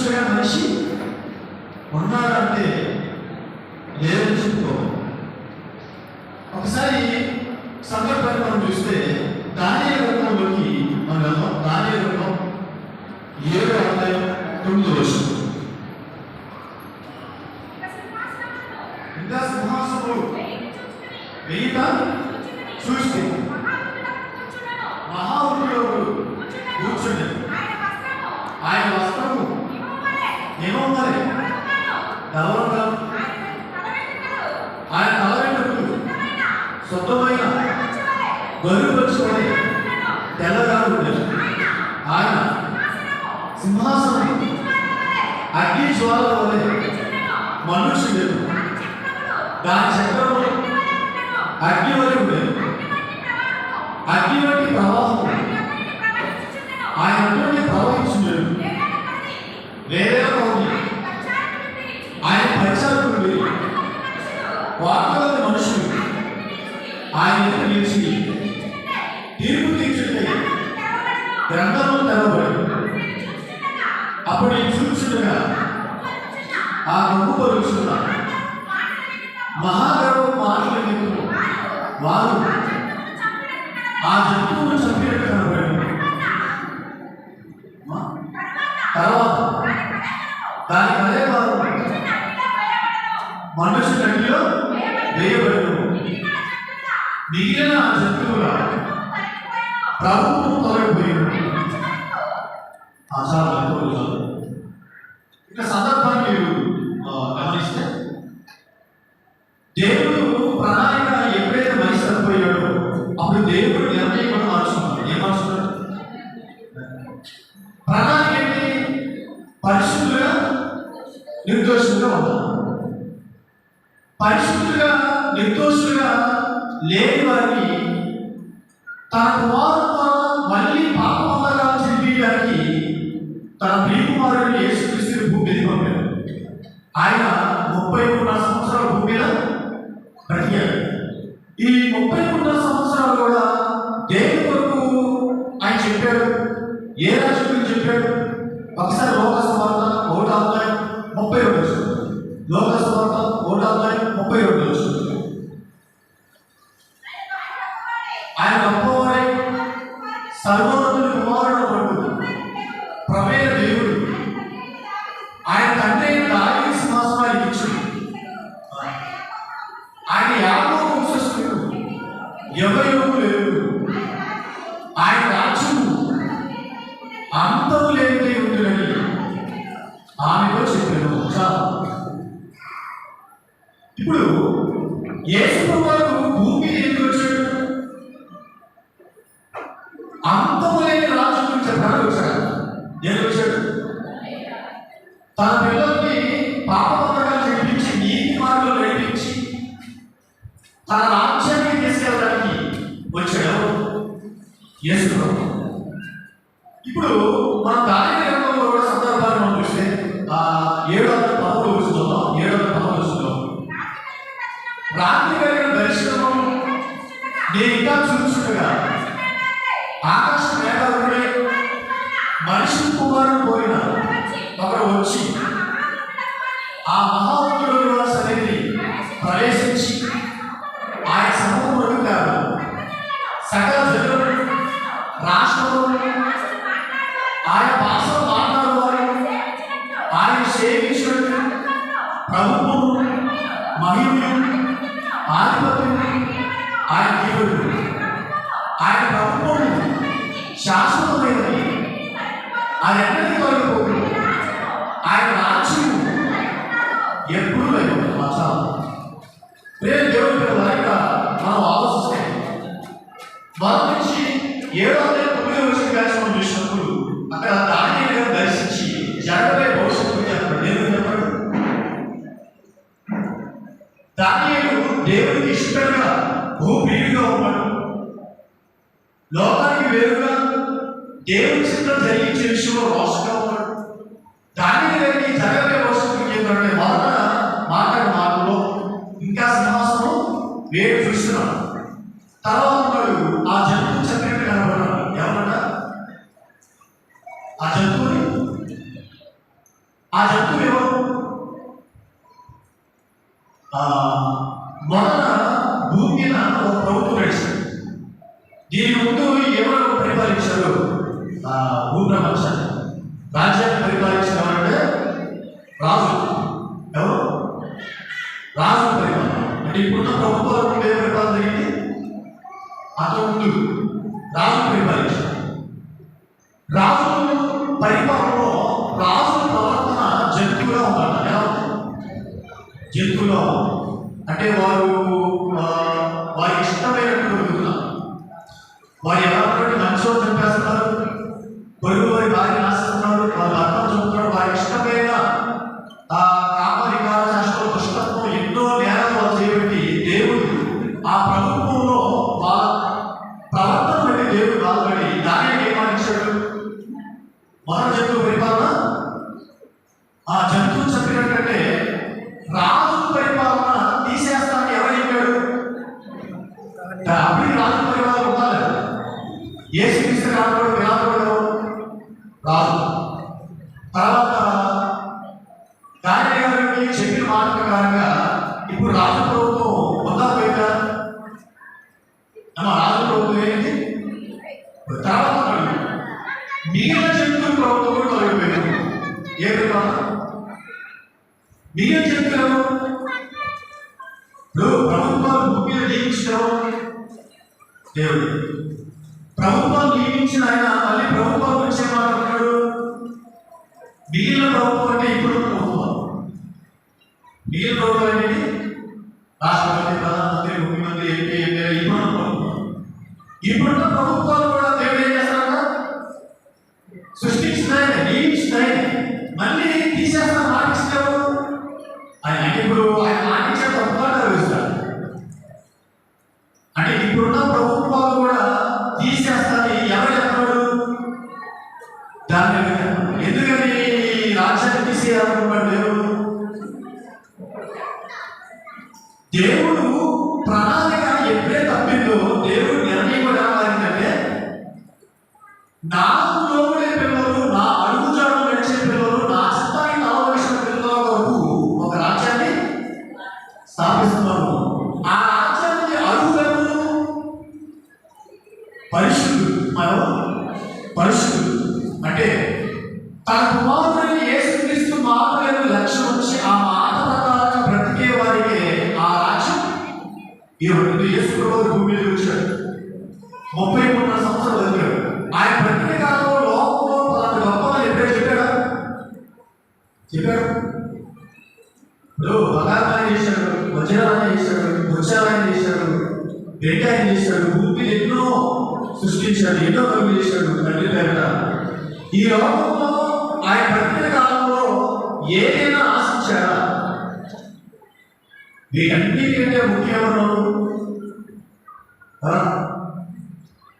చూడగా మనిషి ఉన్నాడంటే లేదని చెప్పుకో. ఒకసారి సందర్భాన్ని మనం చూస్తే దానియేలు గ్రంథంలోకి మనం వెళ్దాం. దానియేలు గ్రంథం 7వ అధ్యాయం 9వ వచనం. ఇంకా సింహాసనము వెయ్యిట చూస్తే మహావృద్ధుడు కూర్చుండే ఆయన వస్త్రము ఏమవుతాయి గౌరవంగా ఆయన తల వెంట్రుకలు శుద్ధమైన గొర్రెపచ్చుకొని తెల్లగా ఉండేది. ఆయన సింహాసనం అగ్ని జ్వాలల వలె మనుషుడు, దాని చక్రము అగ్ని వలె ఉండేది. అగ్ని వంటి ప్రవాహం ఆయన నుండి ప్రవహించుండేది. వేరేగా ఉంది ఆయన పరిచయం నుండి వార్తల మనుషులు ఆయన నిలిచి తీర్పు తీర్చుంటే గ్రంథము తెరవబడి అప్పుడు ఈ చూచుండగా ఆ గొప్ప పరుచున్న మహాగర్వం మాటలు నింపు వారు ఆ జంతువును చంపినట్టు కనబడి తర్వాత దానికి అదే వారు మనుషుల అగ్నిలో వేయబడను. మిగిలిన ఆ జంతువుల ప్రభుత్వం తొలగిపోయాడు. ఇక సందర్భాన్ని మీరు గమనిస్తే దేవుడు ప్రణాళిక ఎప్పుడైతే మనిషి చనిపోయాడో అప్పుడు దేవుడు నిర్ణయం కూడా మార్చుకున్నాడు. ఏం మార్చుకున్నాడు? ప్రణాళిక ఏంటి? పరిశుద్ధులుగా నిర్దోషులుగా ఉంటారు. పరిశుద్ధులుగా నిర్దోషులుగా లేని వారిని తన కుమారుతో మళ్ళీ పాపంగా చెల్లించడానికి తన ప్రియకుమారుడిని యేసుక్రీస్తుని భూమి మీద పంపాడు. ఆయన 33 సంవత్సరాల భూమి మీద బ్రతికాడు. ఈ 33 సంవత్సరాలు కూడా దేవుని కొరకు ఆయన చెప్పాడు. ఏ రాజు గురించి చెప్పాడు? ఒకసారి లోకసువార్త 1వ అధ్యాయం 32వ వచనం. లోకసువార్త 1వ అధ్యాయం 32వ వచనం. ఆయన గొప్పవాడే, సర్వోన్నతుని కుమారుడు కొడుకు, ప్రమేయ దేవుడు. ఆయన తండ్రి దావీదు సింహాసనానికి ఇచ్చాడు. ఆయన యాకోబు వంశస్థుడు, ఎవరు లేరు. ఆయన రాజ్యము అంతము లేనిదే ఉంటుందని ఆమెతో చెప్పాను. ఇప్పుడు యేసు ప్రభువు భూమి ఎందుకు వచ్చాడు? అంతము లేని రాజు గురించి చెప్పడానికి వచ్చాడు. ఎందుకు వచ్చాడు? తన పిల్లల్ని పాపపత్రకాలు చేయించి నీతి మార్గంలో నడిపించి తన రాజ్యాన్ని తీసుకెళ్ళడానికి వచ్చాడు యేసు ప్రభువు. ఇప్పుడు మనం దానియేలు గ్రంథంలో కూడా సందర్భాన్ని మనం చూస్తే 7:11 చూద్దాం. 7:11 చూద్దాం. రాత్రి కలిగిన దర్శనము నేను ఇంకా చూస్తుండగా ఆకాశ మేఘాలుడే మనిషి కుమారుడు పోయిన ఒకరు వచ్చి ఆ మహాత్ముడు సన్నిధి ప్రవేశించి ఆయన సమూహములకు కాదు సకల జనులు రాష్ట్రము ఆయన భాషలో మాట్లాడువారు ఆయన సేవించినట్టు ప్రభుత్వము మహిమను ఆధిపత్యం ఆయన దేవుడు. ఆయన ప్రభుత్వం శాశ్వతమైనది, ఆయన ఎన్నటికీ తొలగిపోదు. ఆయన రాజ్యం ఎప్పుడు లేదు. దేవుడి పిల్లల మనం ఆలోచిస్తాం. వారి నుంచి 7:9 వచ్చిన కలిసి మనం చూసినప్పుడు అక్కడ దానియేలు దర్శించి జరగబోయే భవిష్యత్తు చెప్పాడు. దేవుడు చెప్పాడు, దానియేలు దేవుడికి ఇష్టంగా భూప్రియుడిగా ఉన్నాడు. లోకానికి వేరుగా దేవుని చిత్తం జరిగించే విషయంలో రోషంగా ఉన్నాడు. దానియేలుకి జరగబోయే భవిష్యత్తు ఏంటంటే మొదట మాట్లాడే మాటలో ఇంకా సింహాసనం వేరు చూస్తున్నాడు. తర్వాత వాడు ఆ జంతువు చెప్పినట్టు కనబడ్డాడు. ఏమన్నా ఆ జంతువుని ఒక ప్రభుత్వం నడిచింది. దీని ముందు ఎవరు పరిపాలించారు? భూప్రపంచాన్ని రాజ్యాన్ని పరిపాలించిన ఎవరంటే రాజు. ఎవరు? రాజు పరిపాలన. అంటే ఇప్పుడున్న ప్రభుత్వాల ముందు ఏ పరిపాలన జరిగింది? అంతకుముందు రాజు పరిపాలించారు. రాజు పరిపాలనలో రాజు ప్రవర్తన జంతువుగా ఉండాలి. ఎలా ఉంది? జంతువుగా అంటే వారి ఇష్టమైనటువంటి వెళ్తున్నారు. వారు ఎవరి మనుషులు చంపేస్తున్నారు, పొరుగు వారి భార్య నాశిస్తున్నారు, వారి భర్తను చంపుతున్నారు. వారి ఇష్టమైన కామరికాల చేష్టలు, దుష్టత్వం, ఎన్నో నేరాలు వాళ్ళు చేయబట్టి దేవుడు ఆ ప్రభుత్వంలో ప్రవర్తన బట్టి దేవుడు బాధపడి దాన్ని ఏమానించాడు? మరణ జంతువు పరిపాలన. ఆ జంతువు చంపినట్టే రాజు పరిపాలన తీసేస్తానని ఎవరు చెప్పాడు? అప్పుడు రాజు పరిపాలన ఉండాలి. ఏ శ్రీకృష్ణ రాజు విరాజుడు రాజు. తర్వాత గాయని గారికి చెప్పిన మాట ప్రకారంగా ఇప్పుడు రాజు ప్రభుత్వం ఉందా పోయిందా? రాజు ప్రభుత్వం ఏంటి? తర్వాత మిగిలిన జంతువుల ప్రభుత్వం కూడా తొలగిపోయింది. ఏ పరిపాలన? మిగిలిన జంతువులు ఇప్పుడు ప్రభుత్వాలు భూమి మీద నియమించడం దేవుడు. ప్రభుత్వాలు నియమించిన ఆయన మళ్ళీ ప్రభుత్వాల గురించి ఏమాడుతున్నాడు? మిగిలిన ప్రభుత్వం అంటే ఇప్పుడు ప్రభుత్వం. మిగిలిన ప్రభుత్వం ఏంటి? రాష్ట్రపతి, ప్రధానమంత్రి, ముఖ్యమంత్రి, ఎంపీ, ఎమ్మెల్యే, ఇప్పుడున్న ప్రభుత్వం. ఇప్పుడున్న ప్రభుత్వాలు కూడా దేవుడు ఏం చేస్తారా? సృష్టించినాయన, నియమించినాయన మళ్ళీ తీసేస్తాను మాటిస్తాడు. ఆయన ఇప్పుడు ఆయన మాటించే తప్పుగా వేస్తాడు. అంటే ఇప్పుడున్న ప్రభుత్వాలు కూడా తీసేస్తాను ఎవరు చెప్తాడు? దాని ఎందుకని రాజ్యాన్ని తీసేయాలనుకున్నాడు దేవుడు? దేవుడు ప్రణాళిక ఎప్పుడే తప్పిందో దేవుడు నిర్ణయం కూడా మారిందంటే నాకు లోబడే పిల్లలు, నా అడుగుజాడలు నడిచే పిల్లలు, నా చిత్తానికి అవకాశం పిల్లల వరకు ఒక రాజ్యాన్ని స్థాపిస్తున్నారు. ఆ రాజ్యానికి అడుగులను పరిశుద్ధుడు. మనం పరిశుద్ధుడు అంటే తన కుమారుడిని యేసుక్రీస్తు మాటలను లక్ష్యం వచ్చి ఆ మాట ప్రకారంగా బ్రతికే వారికి ఆ రాజ్యం ఇవ్వడు. యేసు ప్రభువు భూమి మీద వచ్చాడు, 33 సంవత్సరాలు బతికాడు. ఆయన బ్రతికే కాలంలో లోకంలో పలానా గొప్పగా ఎప్పుడైనా చెప్పాడు? ఇప్పుడు బంగారాన్ని చేశాడు, వజ్రాన్ని చేశాడు, వృక్షాలను చేశాడు, వెంటాయని చేశాడు, భూమి ఎన్నో సృష్టించాడు, ఎన్నో కలుగు చేశాడు తండ్రి పేరట. ఈ లోకంలో ఆయన బ్రతికే కాలంలో ఏదైనా ఆశించాడా? వీటన్నిటికంటే ముఖ్యమైన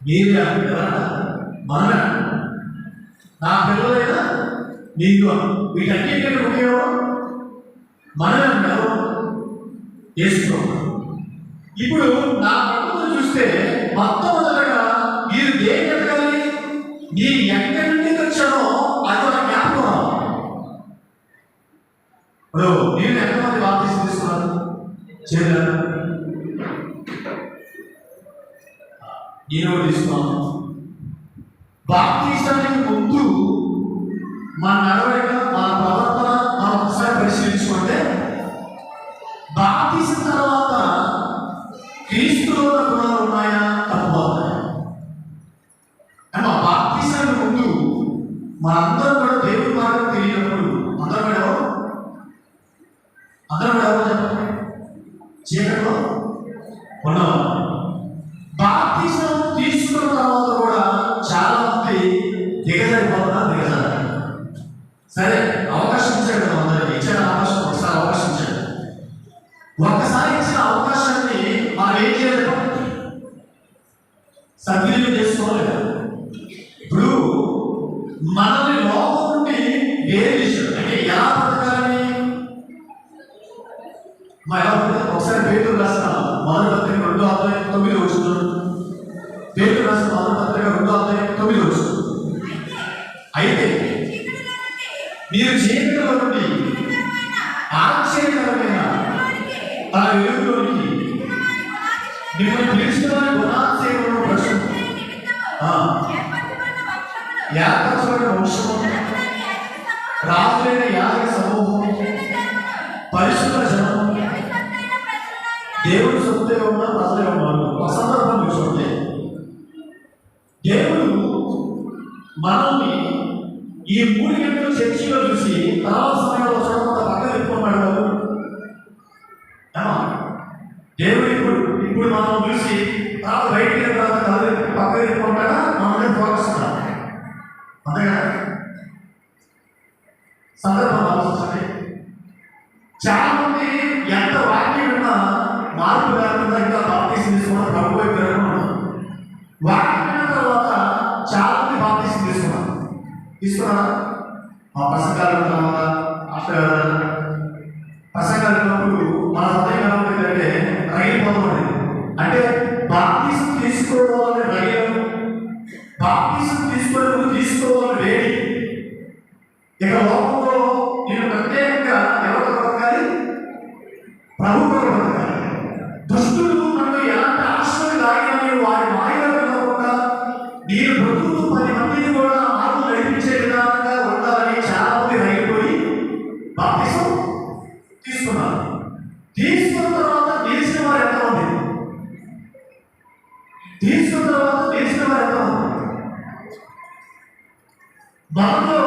మీరే మనమే. నా పిల్లలైనా మీకు వీటన్నిటికంటే ముఖ్యం మనమే చేసుకోవాలి. ఇప్పుడు నా ప్రభుత్వం చూస్తే మొట్టమొదటిగా మీరు దేని ఎదగాలి? మీరు ఎక్కడి నుండి వచ్చానో అది ఒక జ్ఞాపకం. ఇప్పుడు నేను ఎంతమంది బాప్తిసం తీసుకున్నాను? చేయలేదు. నేను తీసుకున్నాను. బాప్తిసానికి ముందు మన నడవడిక, మన ప్రవర్తన మనం ఒకసారి పరిశీలించుకుంటే బాప్తిసం తర్వాత క్రీస్తులో గుణాలు ఉన్నాయా, తప్పుపోతాయా? బాప్తిసానికి ముందు మనందరం కూడా దేవుడి మార్గం తెలియనప్పుడు అందరం ఎవరు చెప్పండి? చీకట్లో ఉన్నవారు. బాప్తిసం తీసుకున్న తర్వాత కూడా చాలా మంది దిగజారిపోతున్నారు. సరే, అవకాశం ఇచ్చాడు కదా, అందరికి ఇచ్చిన అవకాశం, ఒకసారి అవకాశం ఇచ్చాడు. ఒక్కసారి ఇచ్చిన అవకాశాన్ని మనం ఏం చేయలేదు? సద్వినియోగం చేసుకోలేదు. ఇప్పుడు మనల్ని లోపం నుండి వేరు చేశాడు. అంటే ఎలా బ్రతకాలని ఒకసారి పేతురు రాసిన మొదటి పత్రిక 2:9 పేతురు రాసిన మొదటి పత్రిక 2:9 అయితే మీరు చీకటిలో నుండి ఆశ్చర్యకరమైన తన వెలుగులోనికి మిమ్మల్ని ఆ, ఏర్పరచబడిన వంశము, రాజులైన యాజక సమూహం, పరిశుద్ధ జనము, దేవుడు సొత్తే ఉన్న ప్రజలే ఉన్నారు. ఒక సందర్భం చూడండి, దేవుడు మనల్ని ఈ 3 గంటలు చర్చిలో చూసి తర్వాత సమయంలో చూడకుండా పక్కన ఎక్కున్నాడు. దేవుడు ఇప్పుడు మనం చూసి తర్వాత బయటికి వెళ్ళిన తర్వాత పక్కన ఎక్కుంటాడా, మనం ఫోకస్ ఉంటాం. అంతే కదా? సందర్భం ఆలోచించండి. చాలా మంది ఎంత వాక్యం ఉన్నా మార్పు లేకుండా ఇంకా బాప్తీసం తీసుకున్నారు, ప్రభు వైపు తిరగకుండా. వాక్యం విన్న తర్వాత చాలా మంది బాప్తీసం తీసుకున్నారా? మా ప్రసంగాలు తర్వాత ప్రసంగాలు ఉన్నప్పుడు మన హృదయం ఎలా ఉంటుందంటే రగిలిపోతుంది. అంటే బాప్తీసం తీసుకోవాలని రగిలం, బాప్తీసం తీసుకోవాలని వేడి. ఇక లోకంలో నేను ప్రత్యేకంగా ఎవరితో బతకాలి? ప్రభుత్వం బతకాలి. దుష్టులు నన్ను ఎలాంటి ఆశ్రయం లాగానే వారి మాయలో వెళ్ళకుండా నేను బ్రతుకుతూ 10 మందిని కూడా మార్పు నడిపించే విధానంగా ఉండాలని చాలా మంది రైపోయి బాప్తీసం తీసుకున్నారు. తీసుకున్న తర్వాత నిలిచిన వారు ఎంతమంది? మనలో